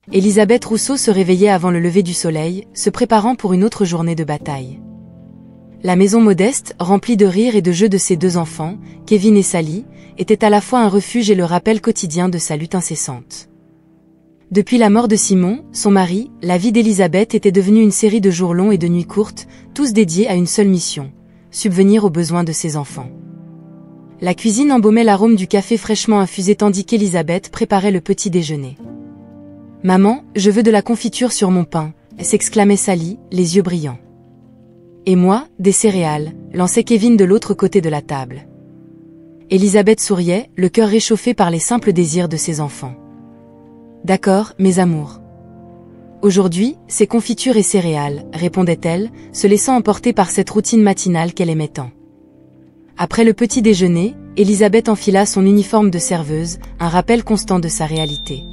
Elisabeth Rousseau se réveillait avant le lever du soleil, se préparant pour une autre journée de bataille. La maison modeste, remplie de rires et de jeux de ses deux enfants, Kevin et Sally, était à la fois un refuge et le rappel quotidien de sa lutte incessante. Depuis la mort de Simon, son mari, la vie d'Elisabeth était devenue une série de jours longs et de nuits courtes, tous dédiés à une seule mission, subvenir aux besoins de ses enfants. La cuisine embaumait l'arôme du café fraîchement infusé tandis qu'Elisabeth préparait le petit déjeuner. « Maman, je veux de la confiture sur mon pain », s'exclamait Sally, les yeux brillants. « Et moi, des céréales », lançait Kevin de l'autre côté de la table. Elisabeth souriait, le cœur réchauffé par les simples désirs de ses enfants. « D'accord, mes amours. Aujourd'hui, c'est confiture et céréales, répondait-elle, se laissant emporter par cette routine matinale qu'elle aimait tant. Après le petit déjeuner, Elisabeth enfila son uniforme de serveuse, un rappel constant de sa réalité.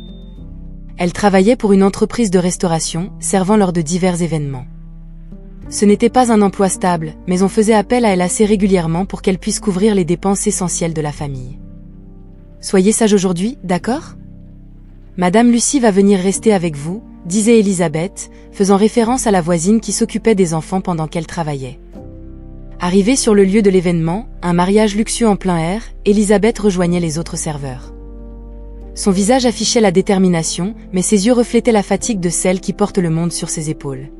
Elle travaillait pour une entreprise de restauration, servant lors de divers événements. Ce n'était pas un emploi stable, mais on faisait appel à elle assez régulièrement pour qu'elle puisse couvrir les dépenses essentielles de la famille. « Soyez sage aujourd'hui, d'accord ? Madame Lucie va venir rester avec vous, disait Elisabeth, faisant référence à la voisine qui s'occupait des enfants pendant qu'elle travaillait. Arrivée sur le lieu de l'événement, un mariage luxueux en plein air, Elisabeth rejoignait les autres serveurs. Son visage affichait la détermination, mais ses yeux reflétaient la fatigue de celle qui porte le monde sur ses épaules.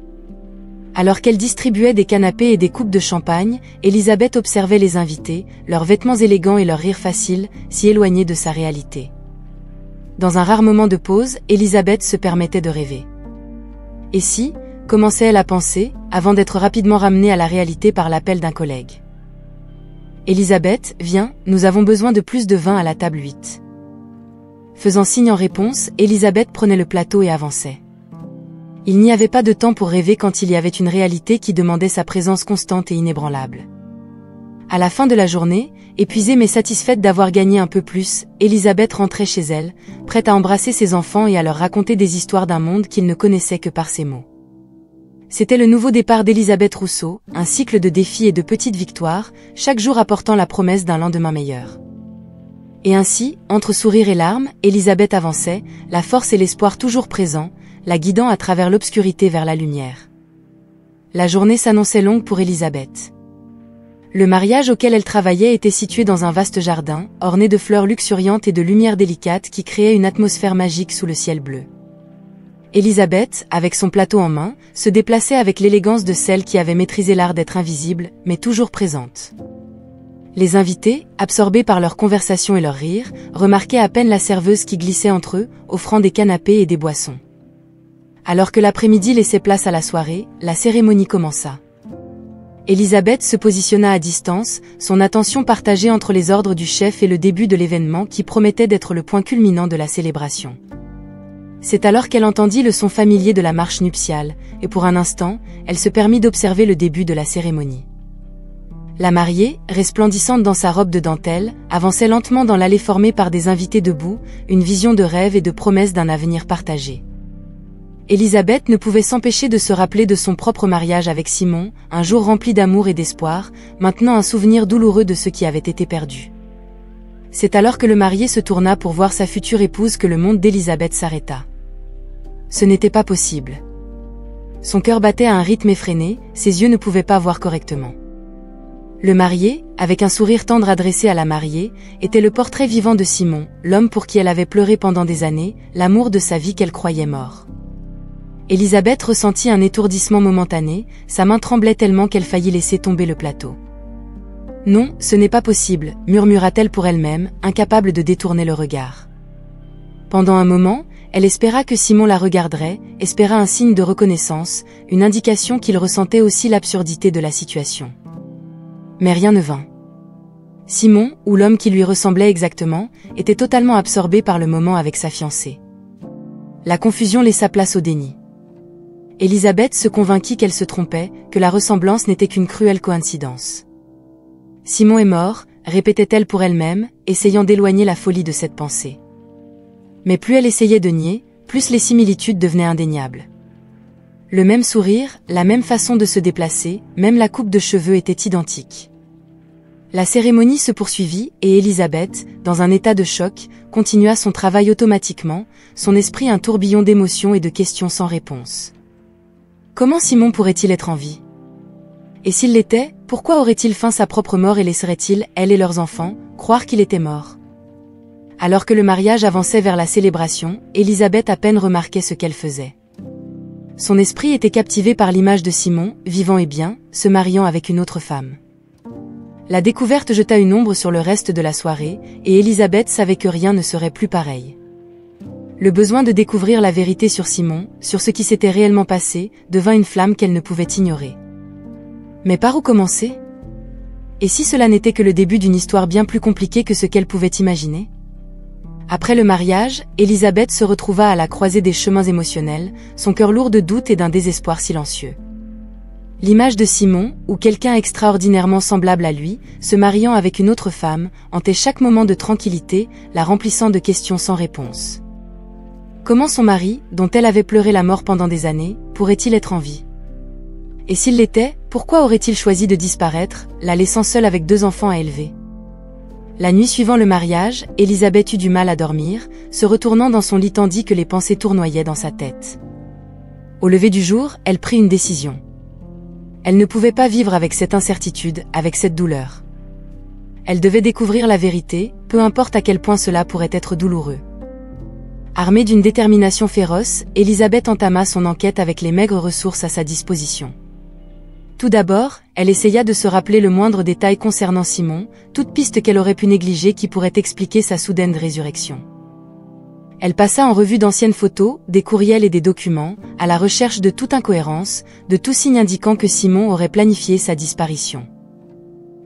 Alors qu'elle distribuait des canapés et des coupes de champagne, Elisabeth observait les invités, leurs vêtements élégants et leurs rires faciles, si éloignés de sa réalité. Dans un rare moment de pause, Elisabeth se permettait de rêver. Et si, commençait-elle à penser, avant d'être rapidement ramenée à la réalité par l'appel d'un collègue. « Elisabeth, viens, nous avons besoin de plus de vin à la table 8. » Faisant signe en réponse, Elisabeth prenait le plateau et avançait. Il n'y avait pas de temps pour rêver quand il y avait une réalité qui demandait sa présence constante et inébranlable. À la fin de la journée, épuisée mais satisfaite d'avoir gagné un peu plus, Elisabeth rentrait chez elle, prête à embrasser ses enfants et à leur raconter des histoires d'un monde qu'ils ne connaissaient que par ses mots. C'était le nouveau départ d'Elisabeth Rousseau, un cycle de défis et de petites victoires, chaque jour apportant la promesse d'un lendemain meilleur. Et ainsi, entre sourires et larmes, Elisabeth avançait, la force et l'espoir toujours présents, la guidant à travers l'obscurité vers la lumière. La journée s'annonçait longue pour Elisabeth. Le mariage auquel elle travaillait était situé dans un vaste jardin, orné de fleurs luxuriantes et de lumières délicates qui créaient une atmosphère magique sous le ciel bleu. Elisabeth, avec son plateau en main, se déplaçait avec l'élégance de celle qui avait maîtrisé l'art d'être invisible, mais toujours présente. Les invités, absorbés par leur conversation et leurs rires, remarquaient à peine la serveuse qui glissait entre eux, offrant des canapés et des boissons. Alors que l'après-midi laissait place à la soirée, la cérémonie commença. Elisabeth se positionna à distance, son attention partagée entre les ordres du chef et le début de l'événement qui promettait d'être le point culminant de la célébration. C'est alors qu'elle entendit le son familier de la marche nuptiale, et pour un instant, elle se permit d'observer le début de la cérémonie. La mariée, resplendissante dans sa robe de dentelle, avançait lentement dans l'allée formée par des invités debout, une vision de rêve et de promesse d'un avenir partagé. Elisabeth ne pouvait s'empêcher de se rappeler de son propre mariage avec Simon, un jour rempli d'amour et d'espoir, maintenant un souvenir douloureux de ce qui avait été perdu. C'est alors que le marié se tourna pour voir sa future épouse que le monde d'Elisabeth s'arrêta. Ce n'était pas possible. Son cœur battait à un rythme effréné, ses yeux ne pouvaient pas voir correctement. Le marié, avec un sourire tendre adressé à la mariée, était le portrait vivant de Simon, l'homme pour qui elle avait pleuré pendant des années, l'amour de sa vie qu'elle croyait mort. Elisabeth ressentit un étourdissement momentané, sa main tremblait tellement qu'elle faillit laisser tomber le plateau. « Non, ce n'est pas possible », murmura-t-elle pour elle-même, incapable de détourner le regard. Pendant un moment, elle espéra que Simon la regarderait, espéra un signe de reconnaissance, une indication qu'il ressentait aussi l'absurdité de la situation. Mais rien ne vint. Simon, ou l'homme qui lui ressemblait exactement, était totalement absorbé par le moment avec sa fiancée. La confusion laissa place au déni. Elisabeth se convainquit qu'elle se trompait, que la ressemblance n'était qu'une cruelle coïncidence. Simon est mort, répétait-elle pour elle-même, essayant d'éloigner la folie de cette pensée. Mais plus elle essayait de nier, plus les similitudes devenaient indéniables. Le même sourire, la même façon de se déplacer, même la coupe de cheveux était identique. La cérémonie se poursuivit et Élisabeth, dans un état de choc, continua son travail automatiquement, son esprit un tourbillon d'émotions et de questions sans réponse. Comment Simon pourrait-il être en vie? Et s'il l'était, pourquoi aurait-il feint sa propre mort et laisserait-il, elle et leurs enfants, croire qu'il était mort? Alors que le mariage avançait vers la célébration, Élisabeth à peine remarquait ce qu'elle faisait. Son esprit était captivé par l'image de Simon, vivant et bien, se mariant avec une autre femme. La découverte jeta une ombre sur le reste de la soirée, et Élisabeth savait que rien ne serait plus pareil. Le besoin de découvrir la vérité sur Simon, sur ce qui s'était réellement passé, devint une flamme qu'elle ne pouvait ignorer. Mais par où commencer? Et si cela n'était que le début d'une histoire bien plus compliquée que ce qu'elle pouvait imaginer? Après le mariage, Élisabeth se retrouva à la croisée des chemins émotionnels, son cœur lourd de doutes et d'un désespoir silencieux. L'image de Simon, ou quelqu'un extraordinairement semblable à lui, se mariant avec une autre femme, hantait chaque moment de tranquillité, la remplissant de questions sans réponse. Comment son mari, dont elle avait pleuré la mort pendant des années, pourrait-il être en vie? Et s'il l'était, pourquoi aurait-il choisi de disparaître, la laissant seule avec 2 enfants à élever? La nuit suivant le mariage, Élisabeth eut du mal à dormir, se retournant dans son lit tandis que les pensées tournoyaient dans sa tête. Au lever du jour, elle prit une décision. Elle ne pouvait pas vivre avec cette incertitude, avec cette douleur. Elle devait découvrir la vérité, peu importe à quel point cela pourrait être douloureux. Armée d'une détermination féroce, Élisabeth entama son enquête avec les maigres ressources à sa disposition. Tout d'abord, elle essaya de se rappeler le moindre détail concernant Simon, toute piste qu'elle aurait pu négliger qui pourrait expliquer sa soudaine résurrection. Elle passa en revue d'anciennes photos, des courriels et des documents, à la recherche de toute incohérence, de tout signe indiquant que Simon aurait planifié sa disparition.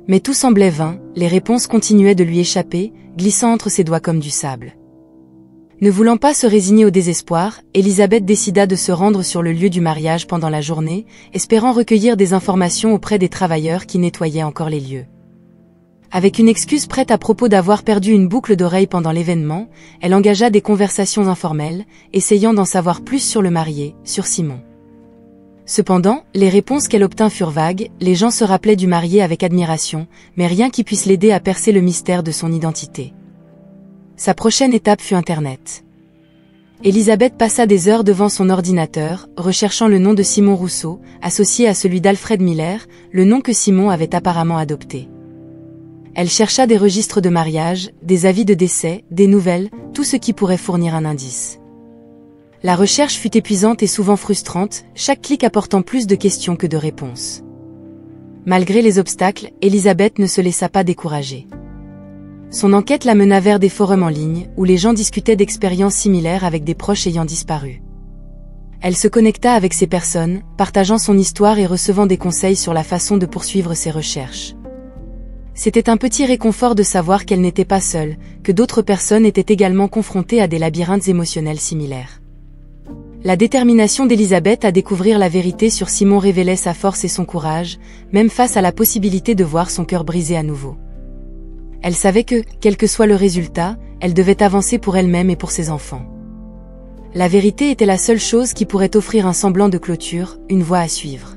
Mais tout semblait vain, les réponses continuaient de lui échapper, glissant entre ses doigts comme du sable. Ne voulant pas se résigner au désespoir, Élisabeth décida de se rendre sur le lieu du mariage pendant la journée, espérant recueillir des informations auprès des travailleurs qui nettoyaient encore les lieux. Avec une excuse prête à propos d'avoir perdu une boucle d'oreille pendant l'événement, elle engagea des conversations informelles, essayant d'en savoir plus sur le marié, sur Simon. Cependant, les réponses qu'elle obtint furent vagues, les gens se rappelaient du marié avec admiration, mais rien qui puisse l'aider à percer le mystère de son identité. Sa prochaine étape fut Internet. Élisabeth passa des heures devant son ordinateur, recherchant le nom de Simon Rousseau, associé à celui d'Alfred Miller, le nom que Simon avait apparemment adopté. Elle chercha des registres de mariage, des avis de décès, des nouvelles, tout ce qui pourrait fournir un indice. La recherche fut épuisante et souvent frustrante, chaque clic apportant plus de questions que de réponses. Malgré les obstacles, Élisabeth ne se laissa pas décourager. Son enquête la mena vers des forums en ligne, où les gens discutaient d'expériences similaires avec des proches ayant disparu. Elle se connecta avec ces personnes, partageant son histoire et recevant des conseils sur la façon de poursuivre ses recherches. C'était un petit réconfort de savoir qu'elle n'était pas seule, que d'autres personnes étaient également confrontées à des labyrinthes émotionnels similaires. La détermination d'Élisabeth à découvrir la vérité sur Simon révélait sa force et son courage, même face à la possibilité de voir son cœur brisé à nouveau. Elle savait que, quel que soit le résultat, elle devait avancer pour elle-même et pour ses enfants. La vérité était la seule chose qui pourrait offrir un semblant de clôture, une voie à suivre.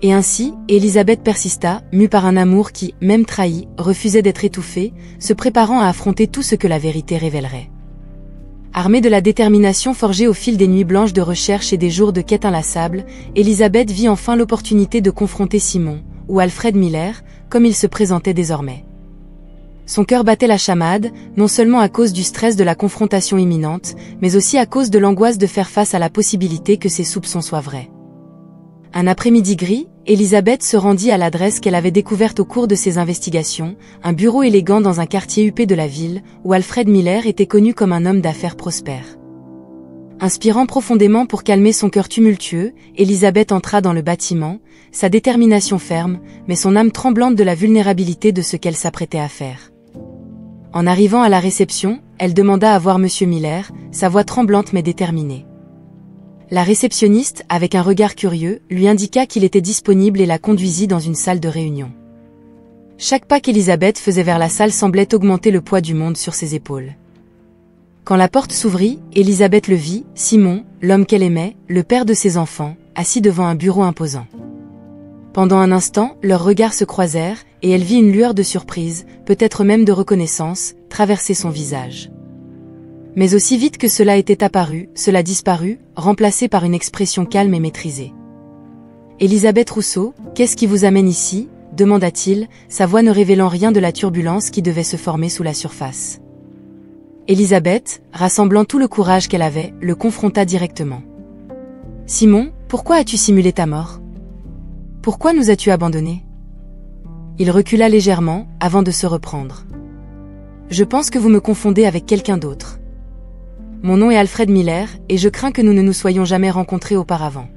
Et ainsi, Élisabeth persista, mue par un amour qui, même trahi, refusait d'être étouffé, se préparant à affronter tout ce que la vérité révélerait. Armée de la détermination forgée au fil des nuits blanches de recherche et des jours de quête inlassables, Élisabeth vit enfin l'opportunité de confronter Simon, ou Alfred Miller, comme il se présentait désormais. Son cœur battait la chamade, non seulement à cause du stress de la confrontation imminente, mais aussi à cause de l'angoisse de faire face à la possibilité que ses soupçons soient vrais. Un après-midi gris, Élisabeth se rendit à l'adresse qu'elle avait découverte au cours de ses investigations, un bureau élégant dans un quartier huppé de la ville, où Alfred Miller était connu comme un homme d'affaires prospère. Inspirant profondément pour calmer son cœur tumultueux, Élisabeth entra dans le bâtiment, sa détermination ferme, mais son âme tremblante de la vulnérabilité de ce qu'elle s'apprêtait à faire. En arrivant à la réception, elle demanda à voir Monsieur Miller, sa voix tremblante mais déterminée. La réceptionniste, avec un regard curieux, lui indiqua qu'il était disponible et la conduisit dans une salle de réunion. Chaque pas qu'Élisabeth faisait vers la salle semblait augmenter le poids du monde sur ses épaules. Quand la porte s'ouvrit, Élisabeth le vit, Simon, l'homme qu'elle aimait, le père de ses enfants, assis devant un bureau imposant. Pendant un instant, leurs regards se croisèrent, et elle vit une lueur de surprise, peut-être même de reconnaissance, traverser son visage. Mais aussi vite que cela était apparu, cela disparut, remplacé par une expression calme et maîtrisée. « Elisabeth Rousseau, qu'est-ce qui vous amène ici ?» demanda-t-il, sa voix ne révélant rien de la turbulence qui devait se former sous la surface. Elisabeth, rassemblant tout le courage qu'elle avait, le confronta directement. « Simon, pourquoi as-tu simulé ta mort ? Pourquoi nous as-tu abandonnés ?» Il recula légèrement, avant de se reprendre. « Je pense que vous me confondez avec quelqu'un d'autre. Mon nom est Alfred Miller, et je crains que nous ne nous soyons jamais rencontrés auparavant. »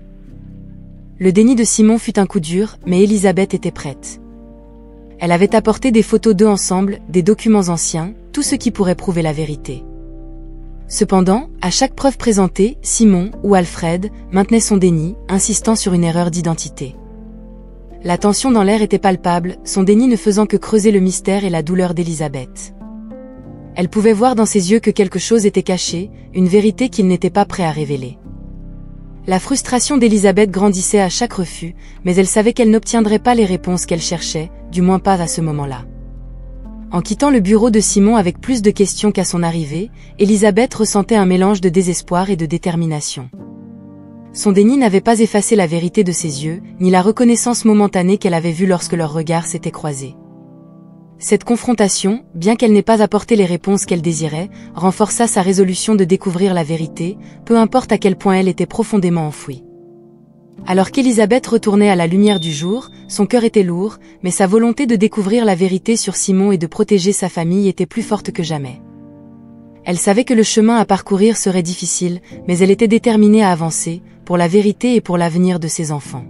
Le déni de Simon fut un coup dur, mais Elisabeth était prête. Elle avait apporté des photos d'eux ensemble, des documents anciens, tout ce qui pourrait prouver la vérité. Cependant, à chaque preuve présentée, Simon, ou Alfred, maintenait son déni, insistant sur une erreur d'identité. La tension dans l'air était palpable, son déni ne faisant que creuser le mystère et la douleur d'Elisabeth. Elle pouvait voir dans ses yeux que quelque chose était caché, une vérité qu'il n'était pas prêt à révéler. La frustration d'Elisabeth grandissait à chaque refus, mais elle savait qu'elle n'obtiendrait pas les réponses qu'elle cherchait, du moins pas à ce moment-là. En quittant le bureau de Simon avec plus de questions qu'à son arrivée, Elisabeth ressentait un mélange de désespoir et de détermination. Son déni n'avait pas effacé la vérité de ses yeux, ni la reconnaissance momentanée qu'elle avait vue lorsque leurs regards s'étaient croisés. Cette confrontation, bien qu'elle n'ait pas apporté les réponses qu'elle désirait, renforça sa résolution de découvrir la vérité, peu importe à quel point elle était profondément enfouie. Alors qu'Elisabeth retournait à la lumière du jour, son cœur était lourd, mais sa volonté de découvrir la vérité sur Simon et de protéger sa famille était plus forte que jamais. Elle savait que le chemin à parcourir serait difficile, mais elle était déterminée à avancer, pour la vérité et pour l'avenir de ses enfants.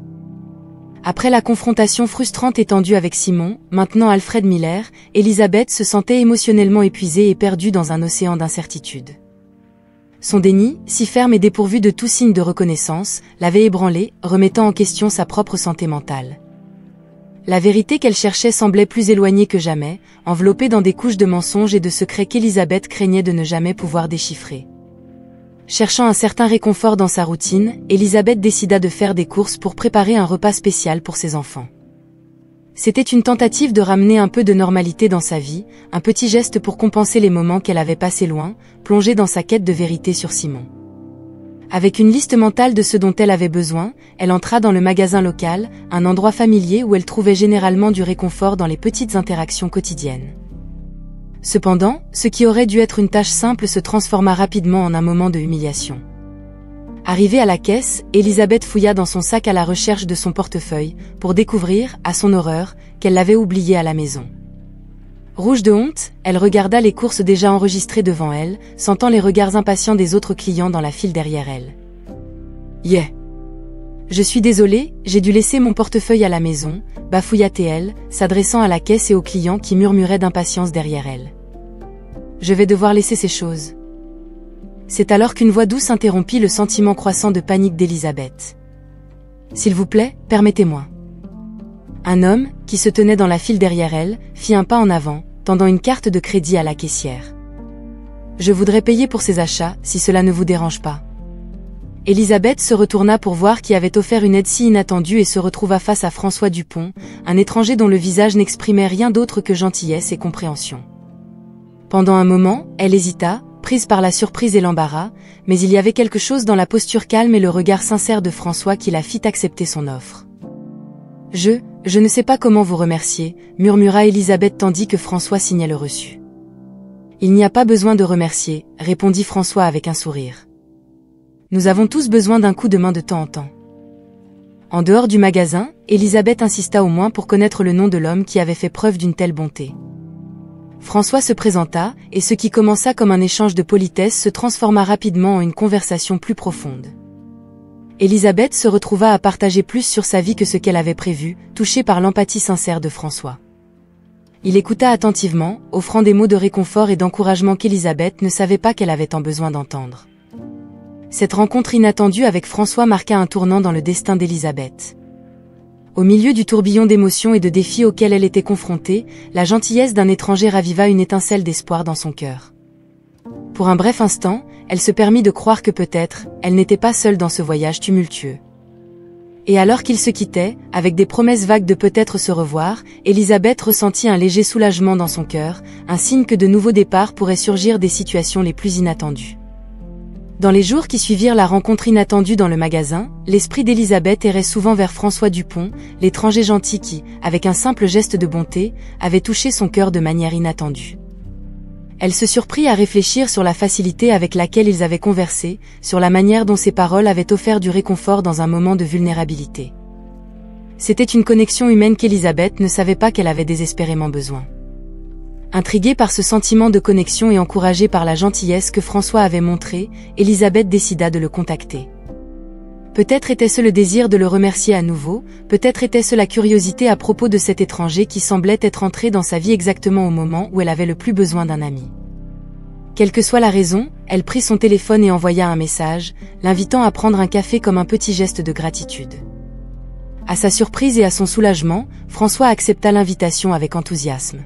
Après la confrontation frustrante étendue avec Simon, maintenant Alfred Miller, Elisabeth se sentait émotionnellement épuisée et perdue dans un océan d'incertitude. Son déni, si ferme et dépourvu de tout signe de reconnaissance, l'avait ébranlée, remettant en question sa propre santé mentale. La vérité qu'elle cherchait semblait plus éloignée que jamais, enveloppée dans des couches de mensonges et de secrets qu'Elisabeth craignait de ne jamais pouvoir déchiffrer. Cherchant un certain réconfort dans sa routine, Elisabeth décida de faire des courses pour préparer un repas spécial pour ses enfants. C'était une tentative de ramener un peu de normalité dans sa vie, un petit geste pour compenser les moments qu'elle avait passés loin, plongée dans sa quête de vérité sur Simon. Avec une liste mentale de ce dont elle avait besoin, elle entra dans le magasin local, un endroit familier où elle trouvait généralement du réconfort dans les petites interactions quotidiennes. Cependant, ce qui aurait dû être une tâche simple se transforma rapidement en un moment de humiliation. Arrivée à la caisse, Elisabeth fouilla dans son sac à la recherche de son portefeuille, pour découvrir, à son horreur, qu'elle l'avait oublié à la maison. Rouge de honte, elle regarda les courses déjà enregistrées devant elle, sentant les regards impatients des autres clients dans la file derrière elle. « Yeah. Je suis désolée, j'ai dû laisser mon portefeuille à la maison », bafouilla-t-elle, s'adressant à la caisse et aux clients qui murmuraient d'impatience derrière elle. « Je vais devoir laisser ces choses. » C'est alors qu'une voix douce interrompit le sentiment croissant de panique d'Elisabeth. « S'il vous plaît, permettez-moi. » Un homme, qui se tenait dans la file derrière elle, fit un pas en avant, tendant une carte de crédit à la caissière. « Je voudrais payer pour ces achats, si cela ne vous dérange pas. » Elisabeth se retourna pour voir qui avait offert une aide si inattendue et se retrouva face à François Dupont, un étranger dont le visage n'exprimait rien d'autre que gentillesse et compréhension. Pendant un moment, elle hésita, prise par la surprise et l'embarras, mais il y avait quelque chose dans la posture calme et le regard sincère de François qui la fit accepter son offre. « Je ne sais pas comment vous remercier », murmura Elisabeth tandis que François signait le reçu. « Il n'y a pas besoin de remercier », répondit François avec un sourire. « Nous avons tous besoin d'un coup de main de temps en temps. » En dehors du magasin, Elisabeth insista au moins pour connaître le nom de l'homme qui avait fait preuve d'une telle bonté. François se présenta, et ce qui commença comme un échange de politesse se transforma rapidement en une conversation plus profonde. Elisabeth se retrouva à partager plus sur sa vie que ce qu'elle avait prévu, touchée par l'empathie sincère de François. Il écouta attentivement, offrant des mots de réconfort et d'encouragement qu'Elisabeth ne savait pas qu'elle avait tant besoin d'entendre. Cette rencontre inattendue avec François marqua un tournant dans le destin d'Elisabeth. Au milieu du tourbillon d'émotions et de défis auxquels elle était confrontée, la gentillesse d'un étranger raviva une étincelle d'espoir dans son cœur. Pour un bref instant, elle se permit de croire que peut-être, elle n'était pas seule dans ce voyage tumultueux. Et alors qu'ils se quittaient, avec des promesses vagues de peut-être se revoir, Elisabeth ressentit un léger soulagement dans son cœur, un signe que de nouveaux départs pourraient surgir des situations les plus inattendues. Dans les jours qui suivirent la rencontre inattendue dans le magasin, l'esprit d'Elisabeth errait souvent vers François Dupont, l'étranger gentil qui, avec un simple geste de bonté, avait touché son cœur de manière inattendue. Elle se surprit à réfléchir sur la facilité avec laquelle ils avaient conversé, sur la manière dont ses paroles avaient offert du réconfort dans un moment de vulnérabilité. C'était une connexion humaine qu'Elisabeth ne savait pas qu'elle avait désespérément besoin. Intriguée par ce sentiment de connexion et encouragée par la gentillesse que François avait montrée, Elisabeth décida de le contacter. Peut-être était-ce le désir de le remercier à nouveau, peut-être était-ce la curiosité à propos de cet étranger qui semblait être entré dans sa vie exactement au moment où elle avait le plus besoin d'un ami. Quelle que soit la raison, elle prit son téléphone et envoya un message, l'invitant à prendre un café comme un petit geste de gratitude. À sa surprise et à son soulagement, François accepta l'invitation avec enthousiasme.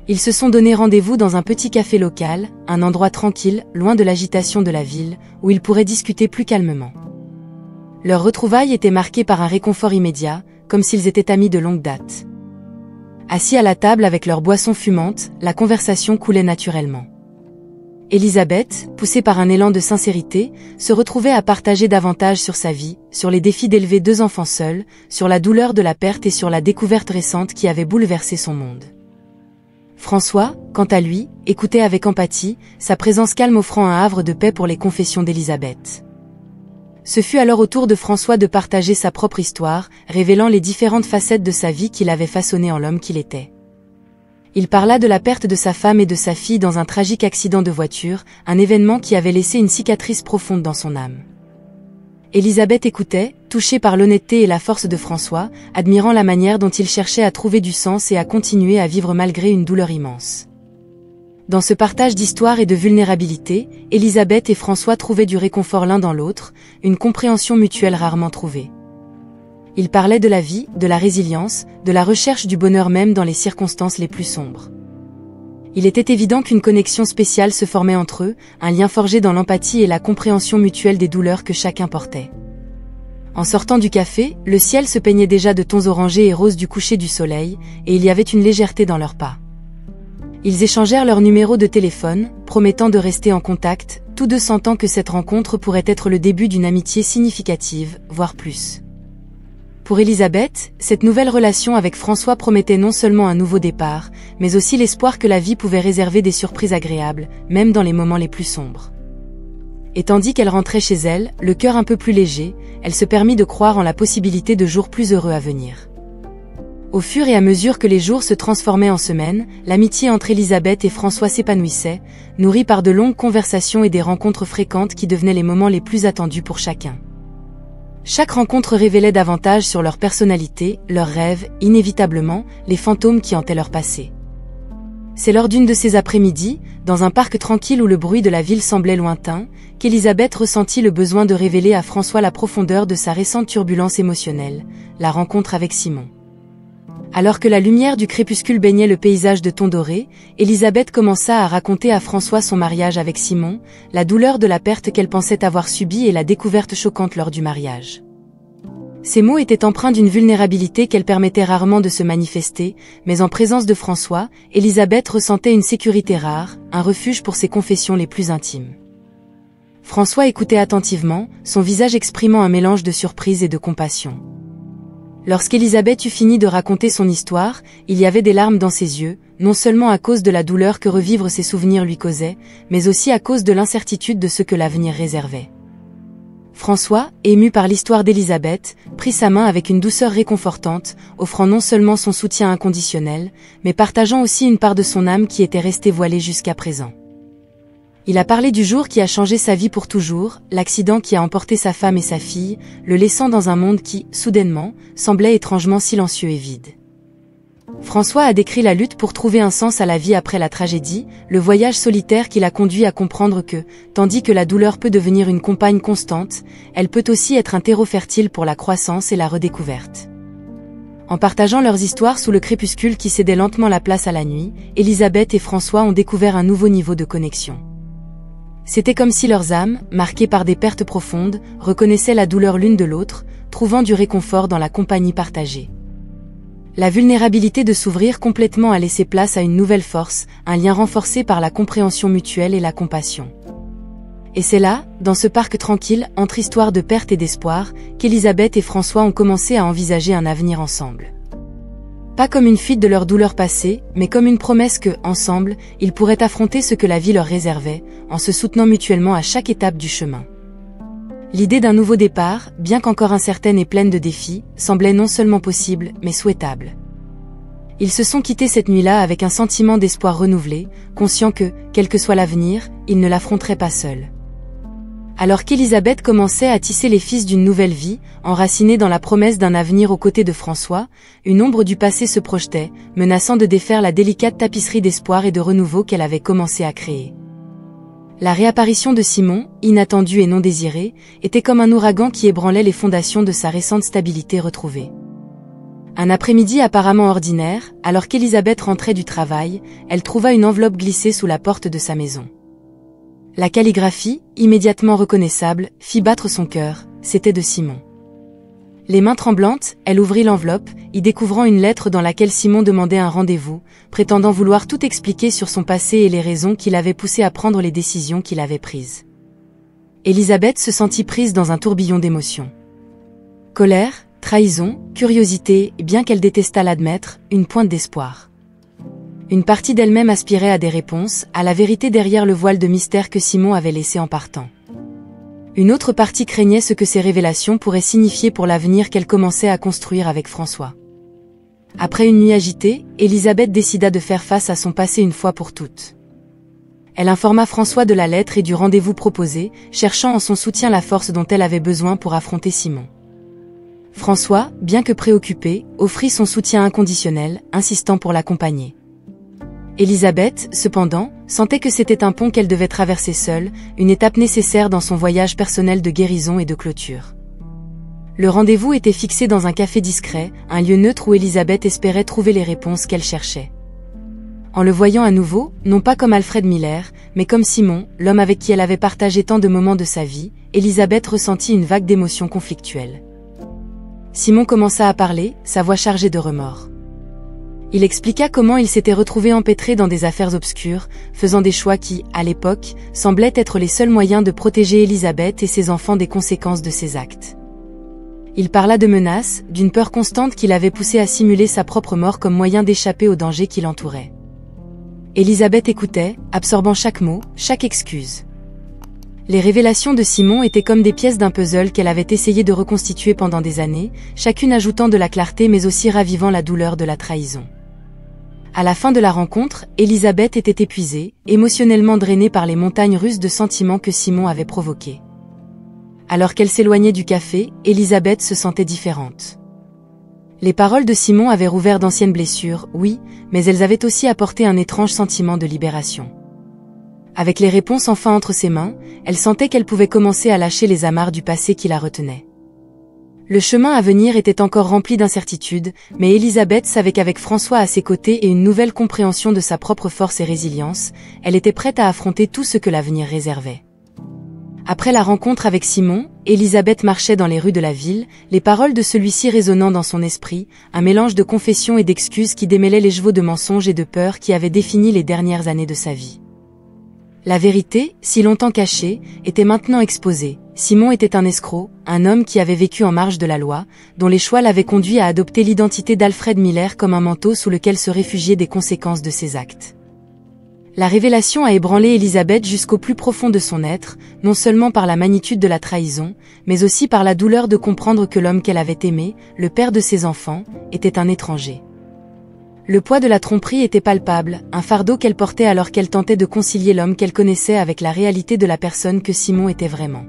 Ils se sont donné rendez-vous dans un petit café local, un endroit tranquille, loin de l'agitation de la ville, où ils pourraient discuter plus calmement. Leur retrouvaille était marquée par un réconfort immédiat, comme s'ils étaient amis de longue date. Assis à la table avec leur boisson fumante, la conversation coulait naturellement. Elisabeth, poussée par un élan de sincérité, se retrouvait à partager davantage sur sa vie, sur les défis d'élever 2 enfants seuls, sur la douleur de la perte et sur la découverte récente qui avait bouleversé son monde. François, quant à lui, écoutait avec empathie, sa présence calme offrant un havre de paix pour les confessions d'Elisabeth. Ce fut alors au tour de François de partager sa propre histoire, révélant les différentes facettes de sa vie qu'il avait façonné en l'homme qu'il était. Il parla de la perte de sa femme et de sa fille dans un tragique accident de voiture, un événement qui avait laissé une cicatrice profonde dans son âme. Elisabeth écoutait, touchée par l'honnêteté et la force de François, admirant la manière dont il cherchait à trouver du sens et à continuer à vivre malgré une douleur immense. Dans ce partage d'histoire et de vulnérabilité, Elisabeth et François trouvaient du réconfort l'un dans l'autre, une compréhension mutuelle rarement trouvée. Ils parlaient de la vie, de la résilience, de la recherche du bonheur même dans les circonstances les plus sombres. Il était évident qu'une connexion spéciale se formait entre eux, un lien forgé dans l'empathie et la compréhension mutuelle des douleurs que chacun portait. En sortant du café, le ciel se peignait déjà de tons orangés et roses du coucher du soleil, et il y avait une légèreté dans leurs pas. Ils échangèrent leurs numéros de téléphone, promettant de rester en contact, tous deux sentant que cette rencontre pourrait être le début d'une amitié significative, voire plus. Pour Elisabeth, cette nouvelle relation avec François promettait non seulement un nouveau départ, mais aussi l'espoir que la vie pouvait réserver des surprises agréables, même dans les moments les plus sombres. Et tandis qu'elle rentrait chez elle, le cœur un peu plus léger, elle se permit de croire en la possibilité de jours plus heureux à venir. Au fur et à mesure que les jours se transformaient en semaines, l'amitié entre Elisabeth et François s'épanouissait, nourrie par de longues conversations et des rencontres fréquentes qui devenaient les moments les plus attendus pour chacun. Chaque rencontre révélait davantage sur leur personnalité, leurs rêves, inévitablement, les fantômes qui hantaient leur passé. C'est lors d'une de ces après-midi, dans un parc tranquille où le bruit de la ville semblait lointain, qu'Elisabeth ressentit le besoin de révéler à François la profondeur de sa récente turbulence émotionnelle, la rencontre avec Simon. Alors que la lumière du crépuscule baignait le paysage de tons dorés, Elisabeth commença à raconter à François son mariage avec Simon, la douleur de la perte qu'elle pensait avoir subie et la découverte choquante lors du mariage. Ces mots étaient empreints d'une vulnérabilité qu'elle permettait rarement de se manifester, mais en présence de François, Elisabeth ressentait une sécurité rare, un refuge pour ses confessions les plus intimes. François écoutait attentivement, son visage exprimant un mélange de surprise et de compassion. Lorsqu'Elisabeth eut fini de raconter son histoire, il y avait des larmes dans ses yeux, non seulement à cause de la douleur que revivre ses souvenirs lui causait, mais aussi à cause de l'incertitude de ce que l'avenir réservait. François, ému par l'histoire d'Elisabeth, prit sa main avec une douceur réconfortante, offrant non seulement son soutien inconditionnel, mais partageant aussi une part de son âme qui était restée voilée jusqu'à présent. Il a parlé du jour qui a changé sa vie pour toujours, l'accident qui a emporté sa femme et sa fille, le laissant dans un monde qui, soudainement, semblait étrangement silencieux et vide. François a décrit la lutte pour trouver un sens à la vie après la tragédie, le voyage solitaire qui l'a conduit à comprendre que, tandis que la douleur peut devenir une compagne constante, elle peut aussi être un terreau fertile pour la croissance et la redécouverte. En partageant leurs histoires sous le crépuscule qui cédait lentement la place à la nuit, Elisabeth et François ont découvert un nouveau niveau de connexion. C'était comme si leurs âmes, marquées par des pertes profondes, reconnaissaient la douleur l'une de l'autre, trouvant du réconfort dans la compagnie partagée. La vulnérabilité de s'ouvrir complètement a laissé place à une nouvelle force, un lien renforcé par la compréhension mutuelle et la compassion. Et c'est là, dans ce parc tranquille, entre histoire de perte et d'espoir, qu'Elisabeth et François ont commencé à envisager un avenir ensemble. Pas comme une fuite de leur douleur passée, mais comme une promesse que, ensemble, ils pourraient affronter ce que la vie leur réservait, en se soutenant mutuellement à chaque étape du chemin. L'idée d'un nouveau départ, bien qu'encore incertaine et pleine de défis, semblait non seulement possible, mais souhaitable. Ils se sont quittés cette nuit-là avec un sentiment d'espoir renouvelé, conscients que, quel que soit l'avenir, ils ne l'affronteraient pas seuls. Alors qu'Elisabeth commençait à tisser les fils d'une nouvelle vie, enracinée dans la promesse d'un avenir aux côtés de François, une ombre du passé se projetait, menaçant de défaire la délicate tapisserie d'espoir et de renouveau qu'elle avait commencé à créer. La réapparition de Simon, inattendue et non désirée, était comme un ouragan qui ébranlait les fondations de sa récente stabilité retrouvée. Un après-midi apparemment ordinaire, alors qu'Elisabeth rentrait du travail, elle trouva une enveloppe glissée sous la porte de sa maison. La calligraphie, immédiatement reconnaissable, fit battre son cœur, c'était de Simon. Les mains tremblantes, elle ouvrit l'enveloppe, y découvrant une lettre dans laquelle Simon demandait un rendez-vous, prétendant vouloir tout expliquer sur son passé et les raisons qui l'avaient poussé à prendre les décisions qu'il avait prises. Elisabeth se sentit prise dans un tourbillon d'émotions. Colère, trahison, curiosité, et bien qu'elle détestât l'admettre, une pointe d'espoir. Une partie d'elle-même aspirait à des réponses, à la vérité derrière le voile de mystère que Simon avait laissé en partant. Une autre partie craignait ce que ces révélations pourraient signifier pour l'avenir qu'elle commençait à construire avec François. Après une nuit agitée, Elisabeth décida de faire face à son passé une fois pour toutes. Elle informa François de la lettre et du rendez-vous proposé, cherchant en son soutien la force dont elle avait besoin pour affronter Simon. François, bien que préoccupé, offrit son soutien inconditionnel, insistant pour l'accompagner. Elisabeth, cependant, sentait que c'était un pont qu'elle devait traverser seule, une étape nécessaire dans son voyage personnel de guérison et de clôture. Le rendez-vous était fixé dans un café discret, un lieu neutre où Elisabeth espérait trouver les réponses qu'elle cherchait. En le voyant à nouveau, non pas comme Alfred Miller, mais comme Simon, l'homme avec qui elle avait partagé tant de moments de sa vie, Elisabeth ressentit une vague d'émotions conflictuelles. Simon commença à parler, sa voix chargée de remords. Il expliqua comment il s'était retrouvé empêtré dans des affaires obscures, faisant des choix qui, à l'époque, semblaient être les seuls moyens de protéger Elisabeth et ses enfants des conséquences de ses actes. Il parla de menaces, d'une peur constante qui l'avait poussé à simuler sa propre mort comme moyen d'échapper aux dangers qui l'entouraient. Elisabeth écoutait, absorbant chaque mot, chaque excuse. Les révélations de Simon étaient comme des pièces d'un puzzle qu'elle avait essayé de reconstituer pendant des années, chacune ajoutant de la clarté mais aussi ravivant la douleur de la trahison. À la fin de la rencontre, Elisabeth était épuisée, émotionnellement drainée par les montagnes russes de sentiments que Simon avait provoqués. Alors qu'elle s'éloignait du café, Elisabeth se sentait différente. Les paroles de Simon avaient rouvert d'anciennes blessures, oui, mais elles avaient aussi apporté un étrange sentiment de libération. Avec les réponses enfin entre ses mains, elle sentait qu'elle pouvait commencer à lâcher les amarres du passé qui la retenaient. Le chemin à venir était encore rempli d'incertitudes, mais Elisabeth savait qu'avec François à ses côtés et une nouvelle compréhension de sa propre force et résilience, elle était prête à affronter tout ce que l'avenir réservait. Après la rencontre avec Simon, Elisabeth marchait dans les rues de la ville, les paroles de celui-ci résonnant dans son esprit, un mélange de confessions et d'excuses qui démêlaient les chevaux de mensonges et de peurs qui avaient défini les dernières années de sa vie. La vérité, si longtemps cachée, était maintenant exposée. Simon était un escroc, un homme qui avait vécu en marge de la loi, dont les choix l'avaient conduit à adopter l'identité d'Alfred Miller comme un manteau sous lequel se réfugier des conséquences de ses actes. La révélation a ébranlé Elisabeth jusqu'au plus profond de son être, non seulement par la magnitude de la trahison, mais aussi par la douleur de comprendre que l'homme qu'elle avait aimé, le père de ses enfants, était un étranger. Le poids de la tromperie était palpable, un fardeau qu'elle portait alors qu'elle tentait de concilier l'homme qu'elle connaissait avec la réalité de la personne que Simon était vraiment.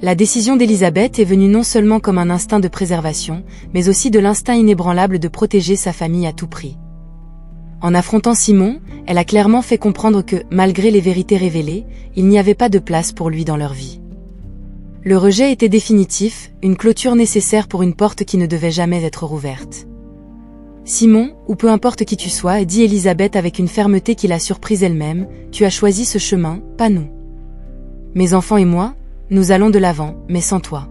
La décision d'Elisabeth est venue non seulement comme un instinct de préservation, mais aussi de l'instinct inébranlable de protéger sa famille à tout prix. En affrontant Simon, elle a clairement fait comprendre que, malgré les vérités révélées, il n'y avait pas de place pour lui dans leur vie. Le rejet était définitif, une clôture nécessaire pour une porte qui ne devait jamais être rouverte. Simon, ou peu importe qui tu sois, dit Elisabeth avec une fermeté qui l'a surprise elle-même, tu as choisi ce chemin, pas nous. Mes enfants et moi, nous allons de l'avant, mais sans toi.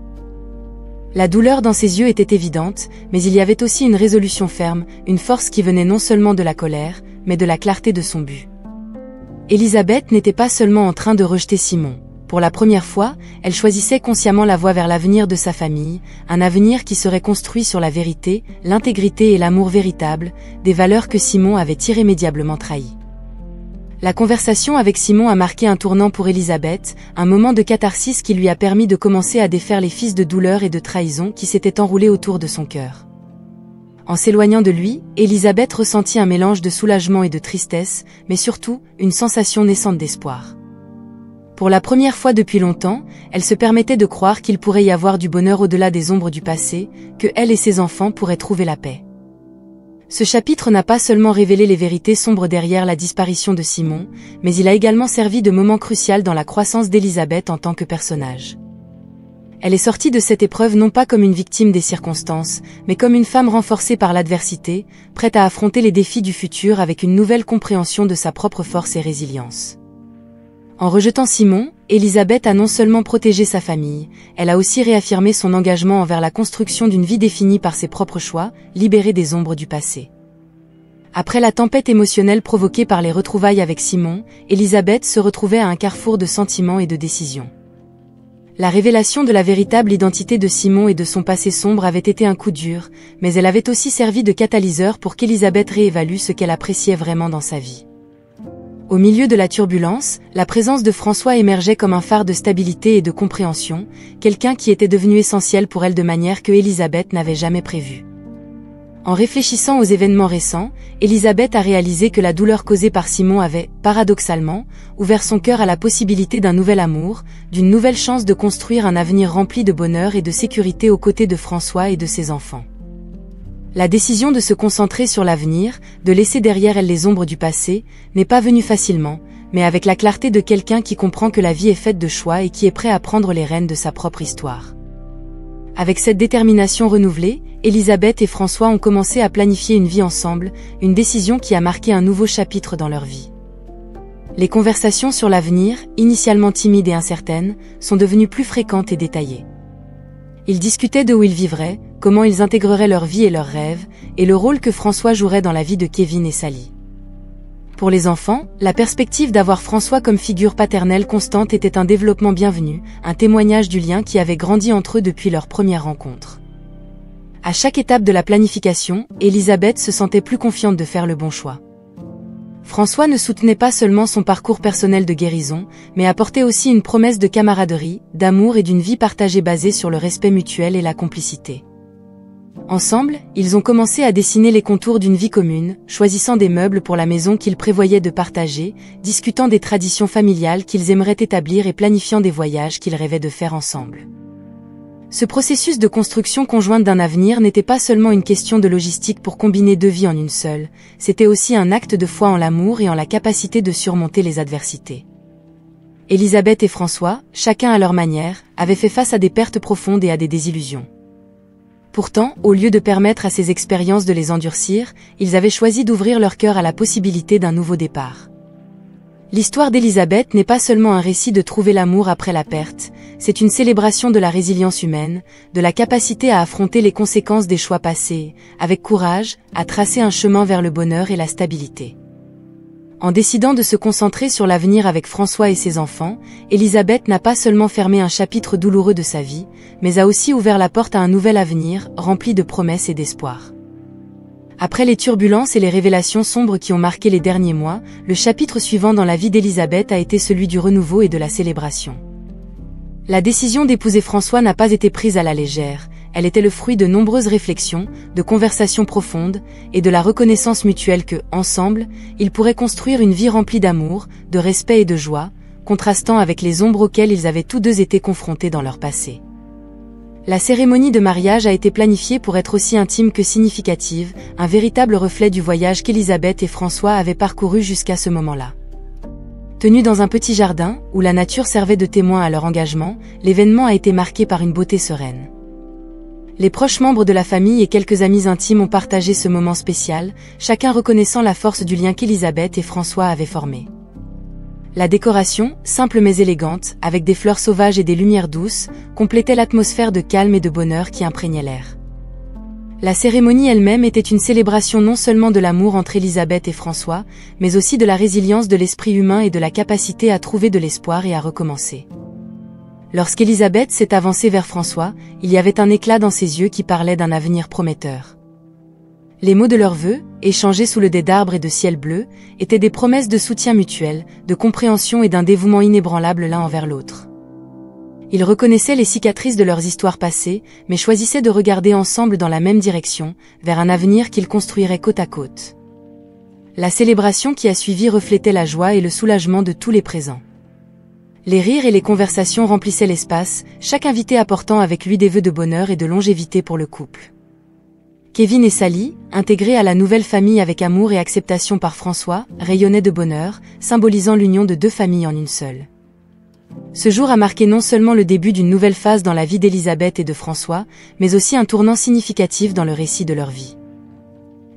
La douleur dans ses yeux était évidente, mais il y avait aussi une résolution ferme, une force qui venait non seulement de la colère, mais de la clarté de son but. Élisabeth n'était pas seulement en train de rejeter Simon. Pour la première fois, elle choisissait consciemment la voie vers l'avenir de sa famille, un avenir qui serait construit sur la vérité, l'intégrité et l'amour véritable, des valeurs que Simon avait irrémédiablement trahies. La conversation avec Simon a marqué un tournant pour Élisabeth, un moment de catharsis qui lui a permis de commencer à défaire les fils de douleur et de trahison qui s'étaient enroulés autour de son cœur. En s'éloignant de lui, Élisabeth ressentit un mélange de soulagement et de tristesse, mais surtout, une sensation naissante d'espoir. Pour la première fois depuis longtemps, elle se permettait de croire qu'il pourrait y avoir du bonheur au-delà des ombres du passé, que elle et ses enfants pourraient trouver la paix. Ce chapitre n'a pas seulement révélé les vérités sombres derrière la disparition de Simon, mais il a également servi de moment crucial dans la croissance d'Élisabeth en tant que personnage. Elle est sortie de cette épreuve non pas comme une victime des circonstances, mais comme une femme renforcée par l'adversité, prête à affronter les défis du futur avec une nouvelle compréhension de sa propre force et résilience. En rejetant Simon, Élisabeth a non seulement protégé sa famille, elle a aussi réaffirmé son engagement envers la construction d'une vie définie par ses propres choix, libérée des ombres du passé. Après la tempête émotionnelle provoquée par les retrouvailles avec Simon, Élisabeth se retrouvait à un carrefour de sentiments et de décisions. La révélation de la véritable identité de Simon et de son passé sombre avait été un coup dur, mais elle avait aussi servi de catalyseur pour qu'Élisabeth réévalue ce qu'elle appréciait vraiment dans sa vie. Au milieu de la turbulence, la présence de François émergeait comme un phare de stabilité et de compréhension, quelqu'un qui était devenu essentiel pour elle de manière que Élisabeth n'avait jamais prévue. En réfléchissant aux événements récents, Élisabeth a réalisé que la douleur causée par Simon avait, paradoxalement, ouvert son cœur à la possibilité d'un nouvel amour, d'une nouvelle chance de construire un avenir rempli de bonheur et de sécurité aux côtés de François et de ses enfants. La décision de se concentrer sur l'avenir, de laisser derrière elle les ombres du passé, n'est pas venue facilement, mais avec la clarté de quelqu'un qui comprend que la vie est faite de choix et qui est prêt à prendre les rênes de sa propre histoire. Avec cette détermination renouvelée, Élisabeth et François ont commencé à planifier une vie ensemble, une décision qui a marqué un nouveau chapitre dans leur vie. Les conversations sur l'avenir, initialement timides et incertaines, sont devenues plus fréquentes et détaillées. Ils discutaient de où ils vivraient, comment ils intégreraient leur vie et leurs rêves, et le rôle que François jouerait dans la vie de Kevin et Sally. Pour les enfants, la perspective d'avoir François comme figure paternelle constante était un développement bienvenu, un témoignage du lien qui avait grandi entre eux depuis leur première rencontre. À chaque étape de la planification, Élisabeth se sentait plus confiante de faire le bon choix. François ne soutenait pas seulement son parcours personnel de guérison, mais apportait aussi une promesse de camaraderie, d'amour et d'une vie partagée basée sur le respect mutuel et la complicité. Ensemble, ils ont commencé à dessiner les contours d'une vie commune, choisissant des meubles pour la maison qu'ils prévoyaient de partager, discutant des traditions familiales qu'ils aimeraient établir et planifiant des voyages qu'ils rêvaient de faire ensemble. Ce processus de construction conjointe d'un avenir n'était pas seulement une question de logistique pour combiner deux vies en une seule, c'était aussi un acte de foi en l'amour et en la capacité de surmonter les adversités. Élisabeth et François, chacun à leur manière, avaient fait face à des pertes profondes et à des désillusions. Pourtant, au lieu de permettre à ces expériences de les endurcir, ils avaient choisi d'ouvrir leur cœur à la possibilité d'un nouveau départ. L'histoire d'Élisabeth n'est pas seulement un récit de trouver l'amour après la perte, c'est une célébration de la résilience humaine, de la capacité à affronter les conséquences des choix passés, avec courage, à tracer un chemin vers le bonheur et la stabilité. En décidant de se concentrer sur l'avenir avec François et ses enfants, Élisabeth n'a pas seulement fermé un chapitre douloureux de sa vie, mais a aussi ouvert la porte à un nouvel avenir, rempli de promesses et d'espoir. Après les turbulences et les révélations sombres qui ont marqué les derniers mois, le chapitre suivant dans la vie d'Élisabeth a été celui du renouveau et de la célébration. La décision d'épouser François n'a pas été prise à la légère, elle était le fruit de nombreuses réflexions, de conversations profondes, et de la reconnaissance mutuelle que, ensemble, ils pourraient construire une vie remplie d'amour, de respect et de joie, contrastant avec les ombres auxquelles ils avaient tous deux été confrontés dans leur passé. La cérémonie de mariage a été planifiée pour être aussi intime que significative, un véritable reflet du voyage qu'Élisabeth et François avaient parcouru jusqu'à ce moment-là. Tenu dans un petit jardin, où la nature servait de témoin à leur engagement, l'événement a été marqué par une beauté sereine. Les proches membres de la famille et quelques amis intimes ont partagé ce moment spécial, chacun reconnaissant la force du lien qu'Élisabeth et François avaient formé. La décoration, simple mais élégante, avec des fleurs sauvages et des lumières douces, complétait l'atmosphère de calme et de bonheur qui imprégnait l'air. La cérémonie elle-même était une célébration non seulement de l'amour entre Élisabeth et François, mais aussi de la résilience de l'esprit humain et de la capacité à trouver de l'espoir et à recommencer. Lorsqu'Élisabeth s'est avancée vers François, il y avait un éclat dans ses yeux qui parlait d'un avenir prometteur. Les mots de leurs vœux, échangés sous le dais d'arbres et de ciel bleu, étaient des promesses de soutien mutuel, de compréhension et d'un dévouement inébranlable l'un envers l'autre. Ils reconnaissaient les cicatrices de leurs histoires passées, mais choisissaient de regarder ensemble dans la même direction, vers un avenir qu'ils construiraient côte à côte. La célébration qui a suivi reflétait la joie et le soulagement de tous les présents. Les rires et les conversations remplissaient l'espace, chaque invité apportant avec lui des vœux de bonheur et de longévité pour le couple. Kevin et Sally, intégrés à la nouvelle famille avec amour et acceptation par François, rayonnaient de bonheur, symbolisant l'union de deux familles en une seule. Ce jour a marqué non seulement le début d'une nouvelle phase dans la vie d'Élisabeth et de François, mais aussi un tournant significatif dans le récit de leur vie.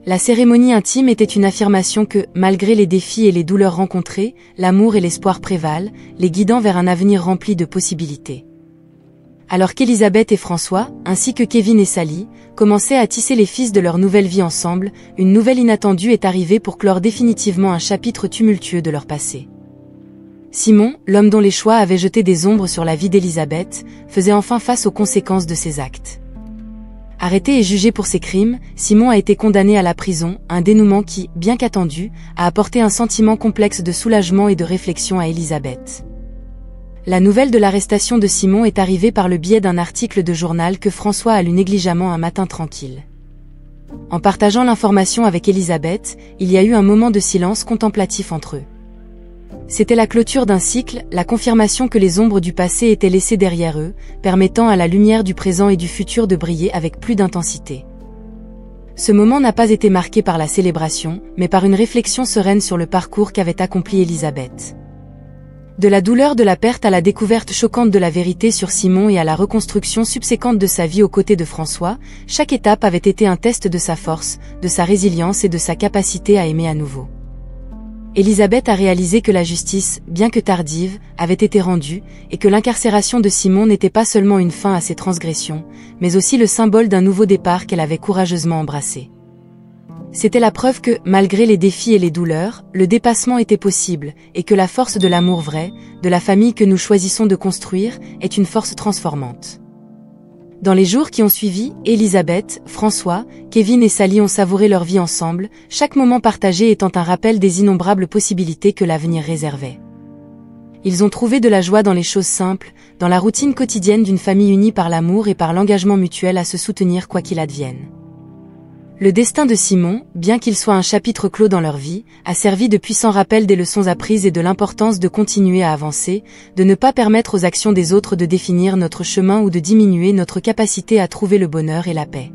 La cérémonie intime était une affirmation que, malgré les défis et les douleurs rencontrées, l'amour et l'espoir prévalent, les guidant vers un avenir rempli de possibilités. Alors qu'Élisabeth et François, ainsi que Kevin et Sally, commençaient à tisser les fils de leur nouvelle vie ensemble, une nouvelle inattendue est arrivée pour clore définitivement un chapitre tumultueux de leur passé. Simon, l'homme dont les choix avaient jeté des ombres sur la vie d'Élisabeth, faisait enfin face aux conséquences de ses actes. Arrêté et jugé pour ses crimes, Simon a été condamné à la prison, un dénouement qui, bien qu'attendu, a apporté un sentiment complexe de soulagement et de réflexion à Élisabeth. La nouvelle de l'arrestation de Simon est arrivée par le biais d'un article de journal que François a lu négligemment un matin tranquille. En partageant l'information avec Élisabeth, il y a eu un moment de silence contemplatif entre eux. C'était la clôture d'un cycle, la confirmation que les ombres du passé étaient laissées derrière eux, permettant à la lumière du présent et du futur de briller avec plus d'intensité. Ce moment n'a pas été marqué par la célébration, mais par une réflexion sereine sur le parcours qu'avait accompli Élisabeth. De la douleur de la perte à la découverte choquante de la vérité sur Simon et à la reconstruction subséquente de sa vie aux côtés de François, chaque étape avait été un test de sa force, de sa résilience et de sa capacité à aimer à nouveau. Élisabeth a réalisé que la justice, bien que tardive, avait été rendue, et que l'incarcération de Simon n'était pas seulement une fin à ses transgressions, mais aussi le symbole d'un nouveau départ qu'elle avait courageusement embrassé. C'était la preuve que, malgré les défis et les douleurs, le dépassement était possible, et que la force de l'amour vrai, de la famille que nous choisissons de construire, est une force transformante. Dans les jours qui ont suivi, Élisabeth, François, Kevin et Sally ont savouré leur vie ensemble, chaque moment partagé étant un rappel des innombrables possibilités que l'avenir réservait. Ils ont trouvé de la joie dans les choses simples, dans la routine quotidienne d'une famille unie par l'amour et par l'engagement mutuel à se soutenir quoi qu'il advienne. Le destin de Simon, bien qu'il soit un chapitre clos dans leur vie, a servi de puissant rappel des leçons apprises et de l'importance de continuer à avancer, de ne pas permettre aux actions des autres de définir notre chemin ou de diminuer notre capacité à trouver le bonheur et la paix.